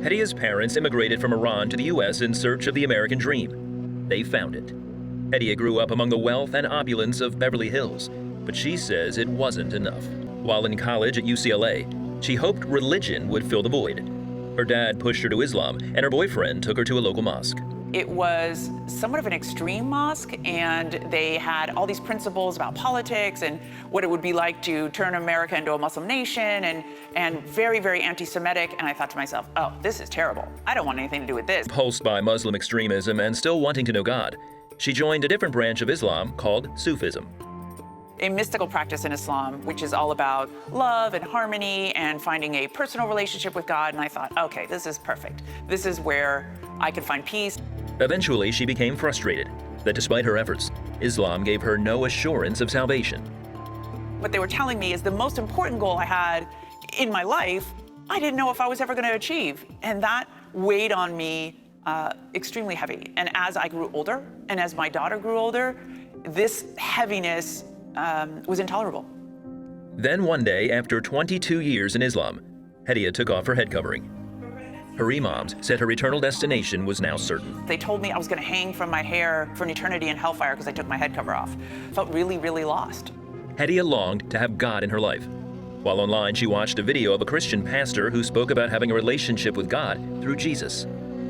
Hedia's parents immigrated from Iran to the U.S. in search of the American dream. They found it. Hedia grew up among the wealth and opulence of Beverly Hills, but she says it wasn't enough. While in college at UCLA, she hoped religion would fill the void. Her dad pushed her to Islam, and her boyfriend took her to a local mosque. It was somewhat of an extreme mosque, and they had all these principles about politics and what it would be like to turn America into a Muslim nation, and very, very anti-Semitic. And I thought to myself, oh, this is terrible. I don't want anything to do with this. Pulsed by Muslim extremism and still wanting to know God, she joined a different branch of Islam called Sufism. A mystical practice in Islam, which is all about love and harmony and finding a personal relationship with God. And I thought, okay, this is perfect. This is where I can find peace. Eventually, she became frustrated that despite her efforts, Islam gave her no assurance of salvation. What they were telling me is the most important goal I had in my life, I didn't know if I was ever going to achieve. And that weighed on me extremely heavy. And as I grew older, and as my daughter grew older, this heaviness was intolerable. Then one day, after 22 years in Islam, Hedia took off her head covering. Her imams said her eternal destination was now certain. They told me I was going to hang from my hair for an eternity in hellfire because I took my head cover off. Felt really, really lost. Hedia longed to have God in her life. While online, she watched a video of a Christian pastor who spoke about having a relationship with God through Jesus.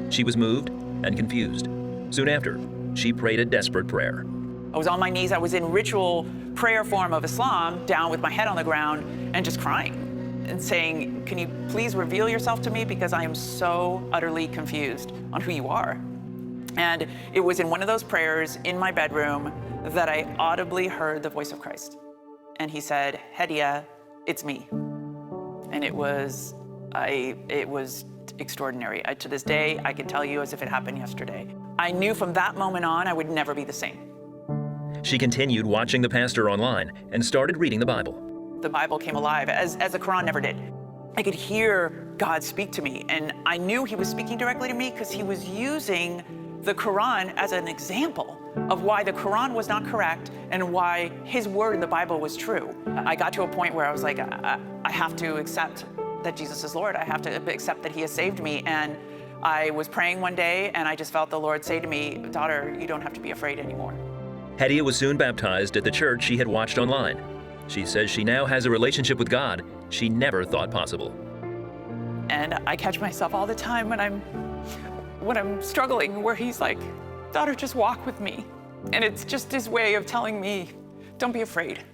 She was moved and confused. Soon after, she prayed a desperate prayer. I was on my knees. I was in ritual prayer form of Islam, down with my head on the ground and just crying and saying, can you please reveal yourself to me, because I am so utterly confused on who you are. And it was in one of those prayers in my bedroom that I audibly heard the voice of Christ. And he said, Hedia, it's me. And it was extraordinary. To this day, I can tell you as if it happened yesterday. I knew from that moment on I would never be the same. She continued watching the pastor online and started reading the Bible. The Bible came alive, as the Quran never did. I could hear God speak to me, and I knew he was speaking directly to me because he was using the Quran as an example of why the Quran was not correct and why his word in the Bible was true. I got to a point where I was like, I have to accept that Jesus is Lord. I have to accept that he has saved me. And I was praying one day, and I just felt the Lord say to me, daughter, you don't have to be afraid anymore. Hedia was soon baptized at the church she had watched online. She says she now has a relationship with God she never thought possible. And I catch myself all the time when I'm struggling, where he's like, daughter, just walk with me. And it's just his way of telling me, don't be afraid.